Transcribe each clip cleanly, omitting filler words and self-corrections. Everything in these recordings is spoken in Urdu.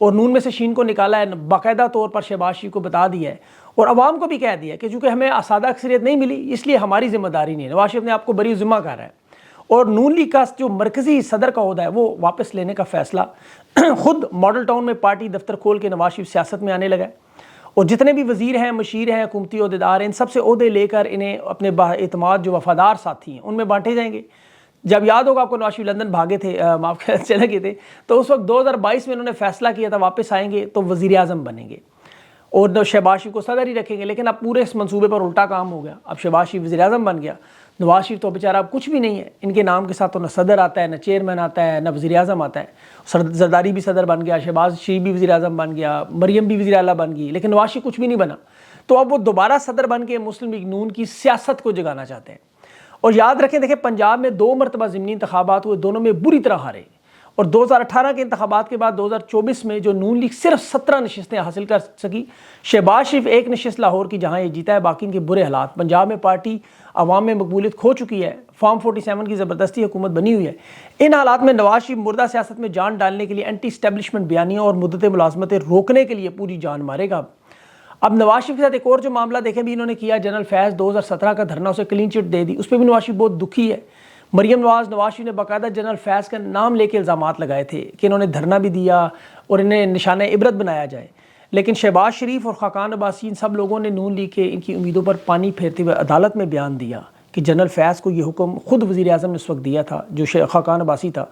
اور نون میں سے شین کو نکالا ہے، باقاعدہ طور پر شہباز شریف کو بتا دیا ہے اور عوام کو بھی کہہ دیا ہے کہ چونکہ ہمیں سادہ اکثریت نہیں ملی اس لیے ہماری ذمہ داری نہیں ہے۔ نواز شریف نے آپ کو بری ذمہ کر رہا ہے اور نون لیگ کا جو مرکزی صدر کا عہدہ ہے وہ واپس لینے کا فیصلہ خود ماڈل ٹاؤن میں پارٹی دفتر کھول کے نواز شریف سیاست میں آنے لگا ہے، اور جتنے بھی وزیر ہیں، مشیر ہیں، حکومتی عہدیدار ہیں، ان سب سے عہدے لے کر انہیں اپنے با اعتماد جو وفادار ساتھی ہیں ان میں بانٹے جائیں گے۔ جب یاد ہوگا آپ کو نواز شریف لندن بھاگے تھے، معاف چلے گئے تھے، تو اس وقت 2022 میں انہوں نے فیصلہ کیا تھا واپس آئیں گے تو وزیر اعظم بنیں گے اور شہباز شریف کو صدر ہی رکھیں گے، لیکن اب پورے اس منصوبے پر الٹا کام ہو گیا۔ اب شہباز شریف وزیر اعظم بن گیا، نواز شریف تو بیچارہ اب کچھ بھی نہیں ہے، ان کے نام کے ساتھ تو نہ صدر آتا ہے، نہ چیئرمین آتا ہے، نہ وزیر اعظم آتا ہے۔ زرداری بھی صدر بن گیا، شہباز شریف بھی وزیر اعظم بن گیا، مریم بھی وزیر اعلیٰ بن گئی، لیکن نواز شریف کچھ بھی نہیں بنا۔ تو اب وہ دوبارہ صدر بن کے مسلم لیگ نون کی سیاست کو جگانا چاہتے ہیں۔ اور یاد رکھیں، دیکھیں پنجاب میں 2 مرتبہ ضمنی انتخابات ہوئے، دونوں میں بری طرح ہارے، اور 2018 کے انتخابات کے بعد 2024 میں جو نون لیگ صرف 17 نشستیں حاصل کر سکی، شہباز شریف 1 نشست لاہور کی جہاں یہ جیتا ہے، باقی ان کے برے حالات۔ پنجاب میں پارٹی عوام میں مقبولیت کھو چکی ہے، فارم 47 کی زبردستی حکومت بنی ہوئی ہے۔ ان حالات میں نواز شریف مردہ سیاست میں جان ڈالنے کے لیے اینٹی اسٹیبلشمنٹ بیانیاں اور مدت ملازمتیں روکنے کے لیے پوری جان مارے گا۔ اب نواز شریف کے ساتھ ایک اور جو معاملہ دیکھیں بھی انہوں نے کیا، جنرل فیض 2017 کا دھرنا، اسے کلین چٹ دے دی، اس پہ بھی نواز شریف بہت دکھی ہے۔ مریم نواز شریف نے باقاعدہ جنرل فیض کا نام لے کے الزامات لگائے تھے کہ انہوں نے دھرنا بھی دیا اور انہیں نشانہ عبرت بنایا جائے، لیکن شہباز شریف اور خاقان عباسی ان سب لوگوں نے نون لیگ کے ان کی امیدوں پر پانی پھیرتے ہوئے عدالت میں بیان دیا کہ جنرل فیض کو یہ حکم خود وزیر اعظم نے اس وقت دیا تھا جو خاقان عباسی تھا۔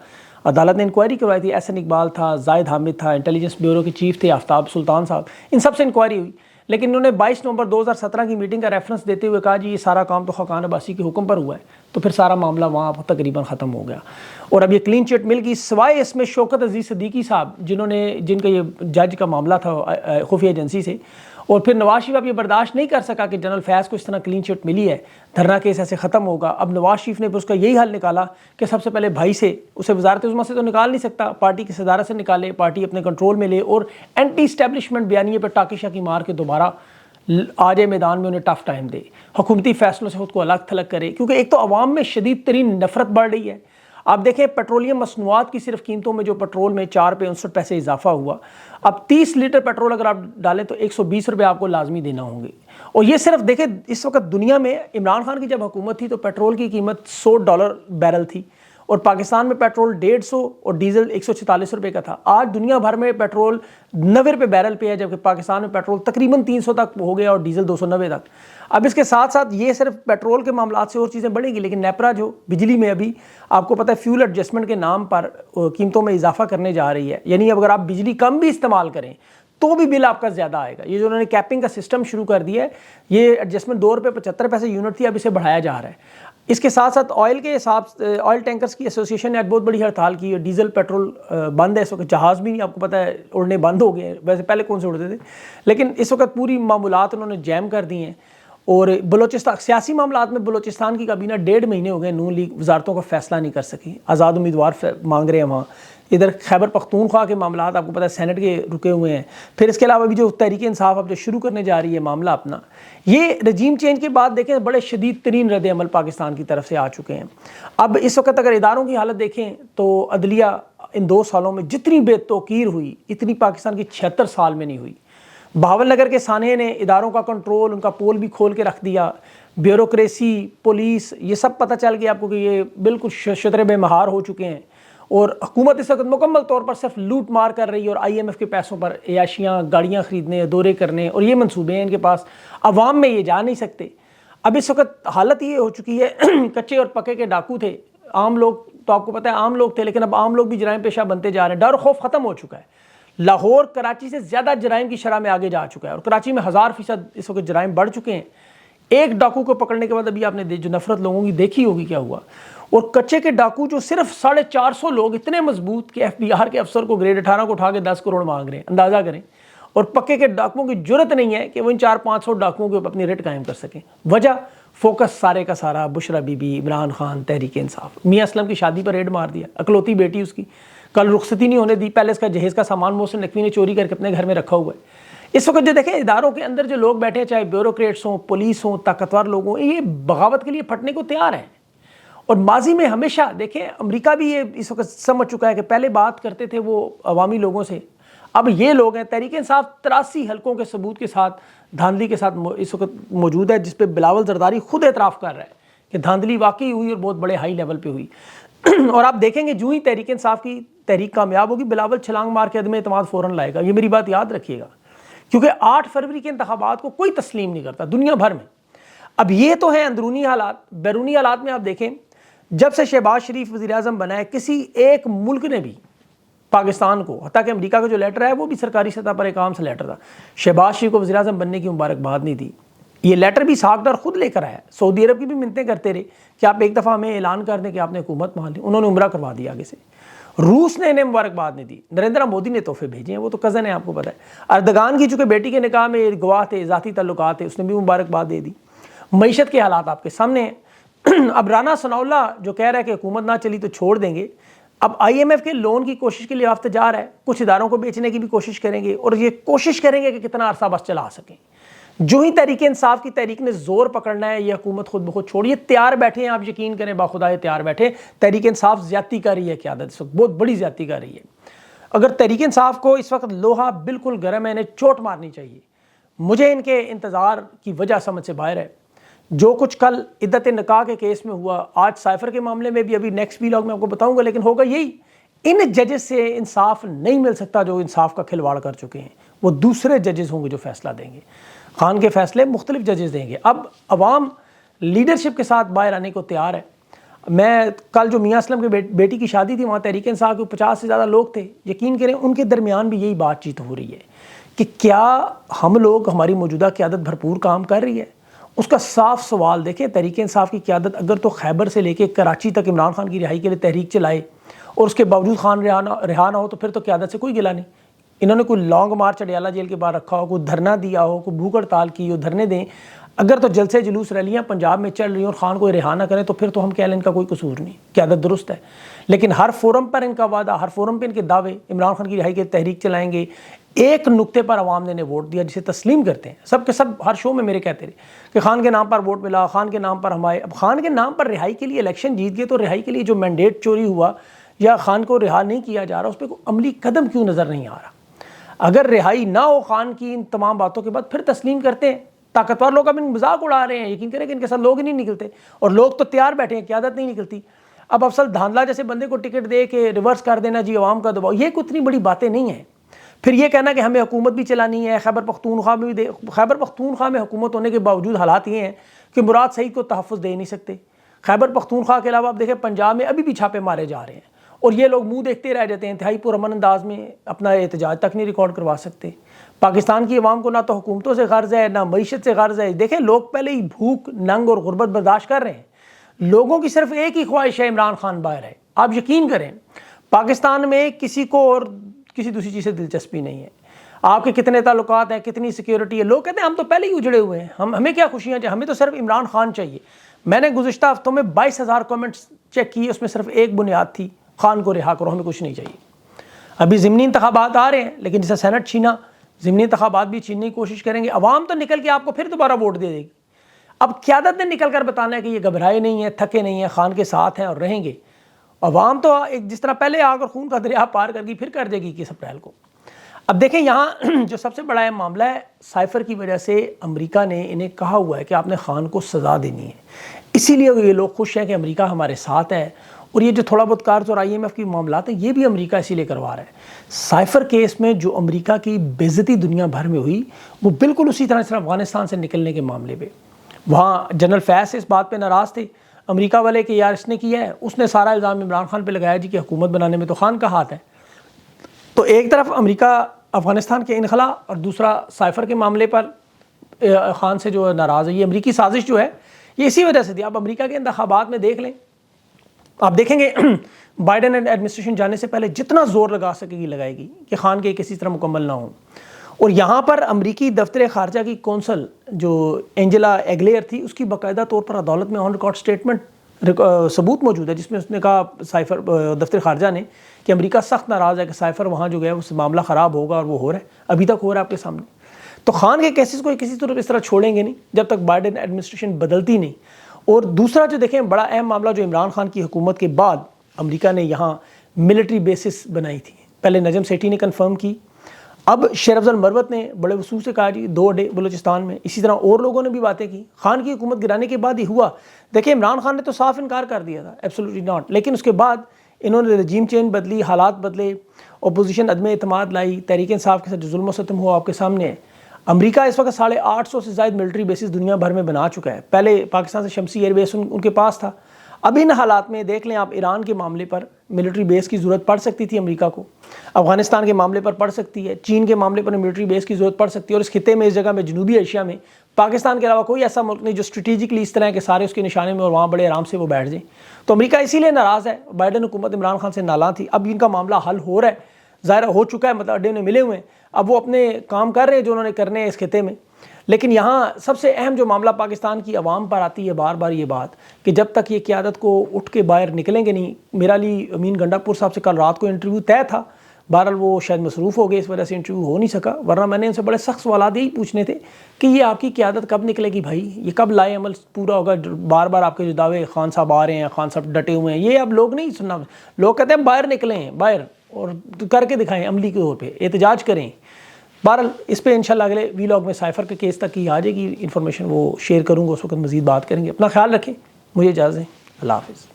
عدالت نے انکوائری کروائی تھی، احسن اقبال تھا، زاہد حامد تھا، انٹیلیجنس بیورو کے چیف تھے آفتاب سلطان صاحب، ان سب سے انکوائری ہوئی، لیکن انہوں نے 22 نومبر 2017 کی میٹنگ کا ریفرنس دیتے ہوئے کہا جی یہ سارا کام تو خاقان عباسی کے حکم پر ہوا ہے، تو پھر سارا معاملہ وہاں تقریباً ختم ہو گیا اور اب یہ کلین چٹ مل گئی، سوائے اس میں شوکت عزیز صدیقی صاحب جن کا یہ جج کا معاملہ تھا خفیہ ایجنسی سے، اور پھر نواز شریف اب یہ برداشت نہیں کر سکا کہ جنرل فیض کو اس طرح کلین چٹ ملی ہے، دھرنا کیس ایسے ختم ہوگا۔ اب نواز شریف نے اس کا یہی حل نکالا کہ سب سے پہلے بھائی سے، اسے وزارت عظمیٰ سے تو نکال نہیں سکتا، پارٹی کی صدارت سے نکالے، پارٹی اپنے کنٹرول میں لے اور اینٹی اسٹیبلشمنٹ بیانیے پہ ٹاکی شاکی مار کے دوبارہ آ جائے میدان میں، انہیں ٹف ٹائم دے، حکومتی فیصلوں سے خود کو الگ تھلگ کرے، کیونکہ ایک تو عوام میں شدید ترین نفرت بڑھ رہی ہے۔ آپ دیکھیں پیٹرولیم مصنوعات کی صرف قیمتوں میں جو پیٹرول میں 4 پہ 59 پیسے اضافہ ہوا، اب 30 لیٹر پیٹرول اگر آپ ڈالیں تو 120 روپے آپ کو لازمی دینا ہوں گے۔ اور یہ صرف دیکھیں اس وقت دنیا میں عمران خان کی جب حکومت تھی تو پیٹرول کی قیمت $100 بیرل تھی، اور پاکستان میں پیٹرول 150 اور ڈیزل 146 روپے کا تھا۔ آج دنیا بھر میں پیٹرول 90 روپے بیرل پہ ہے، جبکہ پاکستان میں پیٹرول تقریباً 300 تک ہو گیا اور ڈیزل 290 تک۔ اب اس کے ساتھ ساتھ یہ صرف پیٹرول کے معاملات سے اور چیزیں بڑھیں گی، لیکن نیپرا جو بجلی میں ابھی آپ کو پتہ ہے فیول ایڈجسٹمنٹ کے نام پر قیمتوں میں اضافہ کرنے جا رہی ہے، یعنی اب اگر آپ بجلی کم بھی استعمال کریں تو بھی بل آپ کا زیادہ آئے گا۔ یہ جو انہوں نے کیپنگ کا سسٹم شروع کر دیا ہے، یہ ایڈجسٹمنٹ 2 روپے 75 پیسے یونٹ تھی، اب اسے بڑھایا جا رہا ہے۔ اس کے ساتھ ساتھ آئل ٹینکرز کی ایسوسیشن نے آج بہت بڑی ہڑتال کی، اور ڈیزل پیٹرول بند ہے اس وقت، جہاز بھی نہیں آپ کو پتہ ہے اڑنے بند ہو گئے ہیں، ویسے پہلے کون سے اڑتے تھے، لیکن اس وقت پوری معاملات انہوں نے جیم کر دی ہیں۔ اور بلوچستان سیاسی معاملات میں بلوچستان کی کابینہ 1.5 مہینے ہو گئے، نون لیگ وزارتوں کا فیصلہ نہیں کر سکی، آزاد امیدوار مانگ رہے ہیں وہاں۔ ادھر خیبر پختونخوا کے معاملات آپ کو پتہ ہے سینٹ کے رکے ہوئے ہیں۔ پھر اس کے علاوہ بھی جو تحریک انصاف اب جو شروع کرنے جا رہی ہے معاملہ اپنا، یہ رجیم چینج کے بعد دیکھیں بڑے شدید ترین رد عمل پاکستان کی طرف سے آ چکے ہیں۔ اب اس وقت اگر اداروں کی حالت دیکھیں تو عدلیہ ان 2 سالوں میں جتنی بے توقیر ہوئی اتنی پاکستان کی 76 سال میں نہیں ہوئی۔ بہاول نگر کے سانحے نے اداروں کا کنٹرول، ان کا پول بھی کھول کے رکھ دیا، بیوروکریسی، پولیس، یہ سب پتہ چل گیا آپ کو کہ یہ بالکل شتر بے مہار ہو چکے ہیں، اور حکومت اس وقت مکمل طور پر صرف لوٹ مار کر رہی ہے، اور IMF کے پیسوں پر عیاشیاں، گاڑیاں خریدنے، دورے کرنے، اور یہ منصوبے ہیں ان کے پاس، عوام میں یہ جا نہیں سکتے۔ اب اس وقت حالت یہ ہو چکی ہے، کچے اور پکے کے ڈاکو تھے عام لوگ، تو آپ کو پتہ ہے عام لوگ تھے، لیکن اب عام لوگ بھی جرائم پیشہ بنتے جا رہے ہیں، ڈر و خوف ختم ہو چکا ہے۔ لاہور کراچی سے زیادہ جرائم کی شرح میں آگے جا چکا ہے، اور کراچی میں 1000% اس وقت جرائم بڑھ چکے ہیں۔ ایک ڈاکو کو پکڑنے کے بعد ابھی آپ نے جو نفرت لوگوں کی دیکھی ہوگی کیا ہوا، اور کچے کے ڈاکو جو صرف 450 لوگ اتنے مضبوط کہ FBR کے افسر کو گریڈ 18 کو اٹھا کے 10 کروڑ مانگ رہے ہیں، اندازہ کریں، اور پکے کے ڈاکوؤں کی جرت نہیں ہے کہ وہ ان 400-500 ڈاکوؤں کے اوپر اپنی ریٹ قائم کر سکیں۔ وجہ فوکس سارے کا سارا بشرا بی بی، عمران خان، تحریک انصاف۔ میاں اسلم کی شادی پر ریڈ مار دیا، اکلوتی بیٹی اس کی، کل رخصتی نہیں ہونے دی، پہلے اس کا جہیز کا سامان محسن نقوی نے چوری کر کے اپنے گھر میں رکھا ہوا ہے۔ اس وقت جو دیکھیں اداروں کے اندر جو لوگ بیٹھے ہیں، چاہے بیوروکریٹس ہوں، پولیس ہوں، طاقتور لوگ ہوں، یہ بغاوت کے لیے پھٹنے کو تیار ہیں۔ اور ماضی میں ہمیشہ دیکھیں امریکہ بھی یہ اس وقت سمجھ چکا ہے کہ پہلے بات کرتے تھے وہ عوامی لوگوں سے، اب یہ لوگ ہیں تحریک انصاف 83 حلقوں کے ثبوت کے ساتھ دھاندلی کے ساتھ اس وقت موجود ہے، جس پہ بلاول زرداری خود اعتراف کر رہا ہے کہ دھاندلی واقعی ہوئی اور بہت بڑے ہائی لیول پہ ہوئی۔ اور آپ دیکھیں گے جو ہی تحریک انصاف کی تحریک کامیاب ہوگی، بلاول چھلانگ مار کے عدم اعتماد فوراً لائے گا۔ یہ میری بات یاد رکھیے گا، کیونکہ 8 فروری کے انتخابات کو کوئی تسلیم نہیں کرتا دنیا بھر میں۔ اب یہ تو ہیں اندرونی حالات، بیرونی حالات میں آپ دیکھیں جب سے شہباز شریف وزیر اعظم بنا ہے، کسی ایک ملک نے بھی پاکستان کو، حتیٰ کہ امریکہ کا جو لیٹر ہے وہ بھی سرکاری سطح پر ایک عام سا لیٹر تھا، شہباز شریف کو وزیر اعظم بننے کی مبارکباد نہیں دی۔ یہ لیٹر بھی ساکھ ڈار خود لے کر آیا، سعودی عرب کی بھی منتیں کرتے رہے کہ آپ ایک دفعہ ہمیں اعلان کر دیں کہ آپ نے حکومت مان لی، انہوں نے عمرہ کروا دیا آگے سے۔ روس نے انہیں مبارکباد نہیں دی، نریندر مودی نے تحفے بھیجے ہیں، وہ تو کزن ہے آپ کو پتہ ہے۔ اردگان کی چونکہ بیٹی کے نکاح میں گواہ تھے، ذاتی تعلقات تھے، اس نے بھی مبارکباد دے دی۔ معیشت کے حالات آپ کے سامنے ہیں۔ اب رانا ثناء اللہ جو کہہ رہا ہے کہ حکومت نہ چلی تو چھوڑ دیں گے، اب آئی ایم ایف کے لون کی کوشش کے لیے آپ تجار ہے، کچھ اداروں کو بیچنے کی بھی کوشش کریں گے، اور یہ کوشش کریں گے کہ کتنا عرصہ بس چلا سکیں۔ جو ہی تحریک انصاف کی تحریک نے زور پکڑنا ہے، یہ حکومت خود بخود چھوڑیے، تیار بیٹھے ہیں، آپ یقین کریں باخدا تیار بیٹھے۔ تحریک انصاف زیادتی کر رہی ہے، قیادت اس وقت بہت بڑی زیادتی کر رہی ہے۔ اگر تحریک انصاف کو اس وقت لوہا بالکل گرم ہے، انہیں چوٹ مارنی چاہیے۔ مجھے ان کے انتظار کی وجہ سمجھ سے باہر ہے۔ جو کچھ کل عدت نکاح کے کیس میں ہوا، آج سائفر کے معاملے میں بھی، ابھی نیکسٹ ویلاگ میں آپ کو بتاؤں گا، لیکن ہوگا یہی، ان ججز سے انصاف نہیں مل سکتا جو انصاف کا کھلواڑ کر چکے ہیں۔ وہ دوسرے ججز ہوں گے جو فیصلہ دیں گے، خان کے فیصلے مختلف ججز دیں گے۔ اب عوام لیڈرشپ کے ساتھ باہر آنے کو تیار ہے۔ میں کل جو میاں اسلم کے بیٹی کی شادی تھی، وہاں تحریک انصاف کے 50 سے زیادہ لوگ تھے، یقین کریں ان کے درمیان بھی یہی بات چیت ہو رہی ہے کہ کیا ہم لوگ، ہماری موجودہ قیادت بھرپور کام کر رہی ہے؟ اس کا صاف سوال دیکھیں، تحریک انصاف کی قیادت اگر تو خیبر سے لے کے کراچی تک عمران خان کی رہائی کے لیے تحریک چلائے اور اس کے باوجود خان رہا نہ ہو، تو پھر تو قیادت سے کوئی گلہ نہیں۔ انہوں نے کوئی لانگ مارچ اڈیالہ جیل کے باہر رکھا ہو، کوئی دھرنا دیا ہو، کوئی بھوک ہڑتال کی ہو، دھرنے دیں۔ اگر تو جلسے جلوس ریلیاں پنجاب میں چل رہی ہیں اور خان کو رہا نہ کریں، تو پھر تو ہم کہہ لیں ان کا کوئی قصور نہیں، قیادت درست ہے۔ لیکن ہر فورم پر ان کا وعدہ، ہر فورم پہ ان کے دعوے، عمران خان کی رہائی کے تحریک چلائیں گے، ایک نقطے پر عوام نے انہیں ووٹ دیا جسے تسلیم کرتے ہیں۔ سب کے سب ہر شو میں میرے کہتے رہے کہ خان کے نام پر ووٹ ملا، خان کے نام پر ہمارے۔ اب خان کے نام پر رہائی کے لیے الیکشن جیت گئے، تو رہائی کے لیے جو مینڈیٹ چوری ہوا یا خان کو رہا نہیں کیا جا رہا، اس پہ کوئی عملی قدم کیوں نظر نہیں آ رہا؟ اگر رہائی نہ ہو خان کی، ان تمام باتوں کے بعد پھر تسلیم کرتے ہیں۔ طاقتور لوگ اب ان مذاق اڑا رہے ہیں، یقین کریں کہ ان کے ساتھ لوگ ہی نہیں نکلتے، اور لوگ تو تیار بیٹھے ہیں، قیادت نہیں نکلتی۔ اب افضل دھاندلا جیسے بندے کو ٹکٹ دے کے ریورس کر دینا، جی عوام کا دباؤ، یہ کوئی اتنی بڑی باتیں نہیں ہیں۔ پھر یہ کہنا کہ ہمیں حکومت بھی چلانی ہے، خیبر پختونخوا میں بھی خیبر پختونخوا میں حکومت ہونے کے باوجود حالات یہ ہیں کہ مراد سعید کو تحفظ دے نہیں سکتے۔ خیبر پختونخوا کے علاوہ آپ دیکھیں پنجاب میں ابھی بھی چھاپے مارے جا رہے ہیں، اور یہ لوگ منہ دیکھتے رہ جاتے ہیں، انتہائی پرامن انداز میں اپنا احتجاج تک نہیں ریکارڈ کروا سکتے۔ پاکستان کی عوام کو نہ تو حکومتوں سے غرض ہے، نہ معیشت سے غرض ہے۔ دیکھیں لوگ پہلے ہی بھوک، ننگ اور غربت برداشت کر رہے ہیں۔ لوگوں کی صرف ایک ہی خواہش ہے، عمران خان باہر ہے۔ آپ یقین کریں پاکستان میں کسی کو اور کسی دوسری چیز سے دلچسپی نہیں ہے۔ آپ کے کتنے تعلقات ہیں، کتنی سیکیورٹی ہے، لوگ کہتے ہیں ہم تو پہلے ہی اجڑے ہوئے ہیں، ہمیں کیا خوشیاں چاہیے، ہمیں تو صرف عمران خان چاہیے۔ میں نے گزشتہ ہفتوں میں 22,000 کامنٹس چیک کیے، اس میں صرف ایک بنیاد تھی، خان کو رہا کرو، ہمیں کچھ نہیں چاہیے۔ ابھی ضمنی انتخابات آ رہے ہیں، لیکن جیسے سینٹ چھینا، ضمنی انتخابات بھی چھیننے کی کوشش کریں گے، عوام تو نکل کے آپ کو پھر دوبارہ ووٹ دے دے گی۔ اب قیادت نے نکل کر بتانا ہے کہ یہ گھبرائے نہیں ہیں، تھکے نہیں ہیں، خان کے ساتھ ہیں اور رہیں گے۔ عوام تو ایک جس طرح پہلے آ کر خون کا دریا پار کر گئی، پھر کر دے گی 21 اپریل کو۔ اب دیکھیں یہاں جو سب سے بڑا یہ معاملہ ہے، سائفر کی وجہ سے امریکہ نے انہیں کہا ہوا ہے کہ آپ نے خان کو سزا دینی ہے، اسی لیے یہ لوگ خوش ہیں کہ امریکہ ہمارے ساتھ ہے۔ اور یہ جو تھوڑا بہت قرض اور آئی ایم ایف کی معاملات ہیں، یہ بھی امریکہ اسی لیے کروا رہا ہے۔ سائفر کیس میں جو امریکہ کی بے عزتی دنیا بھر میں ہوئی، وہ بالکل اسی طرح سے افغانستان سے نکلنے کے معاملے پہ، وہاں جنرل فیض اس بات پہ ناراض تھے امریکہ والے کہ یار اس نے کیا ہے، اس نے سارا الزام عمران خان پہ لگایا جی کہ حکومت بنانے میں تو خان کا ہاتھ ہے۔ تو ایک طرف امریکہ افغانستان کے انخلا اور دوسرا سائفر کے معاملے پر خان سے جو ناراض ہے، یہ امریکی سازش جو ہے یہ اسی وجہ سے تھی۔ آپ امریکہ کے انتخابات میں دیکھ لیں، آپ دیکھیں گے بائیڈن ایڈمنسٹریشن جانے سے پہلے جتنا زور لگا سکے گی لگائے گی کہ خان کے کسی طرح مکمل نہ ہوں۔ اور یہاں پر امریکی دفتر خارجہ کی کونسل جو اینجلا ایگلیئر تھی، اس کی باقاعدہ طور پر عدالت میں آن ریکارڈ سٹیٹمنٹ ثبوت موجود ہے، جس میں اس نے کہا سائفر دفتر خارجہ نے کہ امریکہ سخت ناراض ہے کہ سائفر وہاں جو گیا اس معاملہ خراب ہوگا، اور وہ ہو رہا ہے، ابھی تک ہو رہا ہے آپ کے سامنے۔ تو خان کے کیسز کو کسی طرح اس طرح چھوڑیں گے نہیں جب تک بائیڈن ایڈمنسٹریشن بدلتی نہیں۔ اور دوسرا جو دیکھیں بڑا اہم معاملہ جو عمران خان کی حکومت کے بعد امریکہ نے یہاں ملٹری بیسس بنائی تھی، پہلے نجم سیٹھی نے کنفرم کی، اب شیر افضل مروت نے بڑے وصول سے کہا جی 2 اڈے بلوچستان میں، اسی طرح اور لوگوں نے بھی باتیں کی. خان کی حکومت گرانے کے بعد ہی ہوا. دیکھیں عمران خان نے تو صاف انکار کر دیا تھا ایبسولوٹلی ناٹ، لیکن اس کے بعد انہوں نے رجیم چینج بدلی، حالات بدلے، اپوزیشن عدم اعتماد لائی، تحریک انصاف کے ساتھ جو ظلم و ستم ہوا آپ کے سامنے ہے. امریکہ اس وقت 850 سے زائد ملٹری بیسز دنیا بھر میں بنا چکا ہے. پہلے پاکستان سے شمسی ایئر بیس ان کے پاس تھا. اب ان حالات میں دیکھ لیں آپ، ایران کے معاملے پر ملٹری بیس کی ضرورت پڑ سکتی تھی امریکہ کو، افغانستان کے معاملے پر پڑ سکتی ہے، چین کے معاملے پر ملٹری بیس کی ضرورت پڑ سکتی ہے، اور اس خطے میں، اس جگہ میں، جنوبی ایشیا میں پاکستان کے علاوہ کوئی ایسا ملک نہیں جو اسٹریٹجکلی اس طرح ہے کہ سارے اس کے نشانے میں اور وہاں بڑے آرام سے وہ بیٹھ جائیں. تو امریکہ اسی لیے ناراض ہے. بائیڈن حکومت عمران خان سے نالاں تھی. اب ان کا معاملہ حل ہو رہا ہے، ظاہر ہو چکا ہے، مطلب اڈے انہیں ملے ہوئے ہیں. اب وہ اپنے کام کر رہے ہیں جو انہوں نے کرنے ہیں اس خطے میں. لیکن یہاں سب سے اہم جو معاملہ پاکستان کی عوام پر آتی ہے بار بار یہ بات کہ جب تک یہ قیادت کو اٹھ کے باہر نکلیں گے نہیں. میرا علی امین گنڈا پور صاحب سے کل رات کو انٹرویو طے تھا، بہرحال وہ شاید مصروف ہو گئے، اس وجہ سے انٹرویو ہو نہیں سکا، ورنہ میں نے ان سے بڑے سخت سوالات یہی پوچھنے تھے کہ یہ آپ کی قیادت کب نکلے گی بھائی، یہ کب لائے عمل پورا ہوگا. بار بار آپ کے جو دعوے خان صاحب آ رہے ہیں، خان صاحب ڈٹے ہوئے ہیں، یہ اب لوگ نہیں سننا. لوگ کہتے ہیں باہر نکلیں، باہر اور کر کے دکھائیں، عملی کے طور پہ احتجاج کریں. بہرحال اس پہ انشاءاللہ اگلے ویلاگ میں سائفر کے کیس تک ہی آ جائے گی انفارمیشن، وہ شیئر کروں گا، اس وقت مزید بات کریں گے. اپنا خیال رکھیں، مجھے اجازت دیں، اللہ حافظ.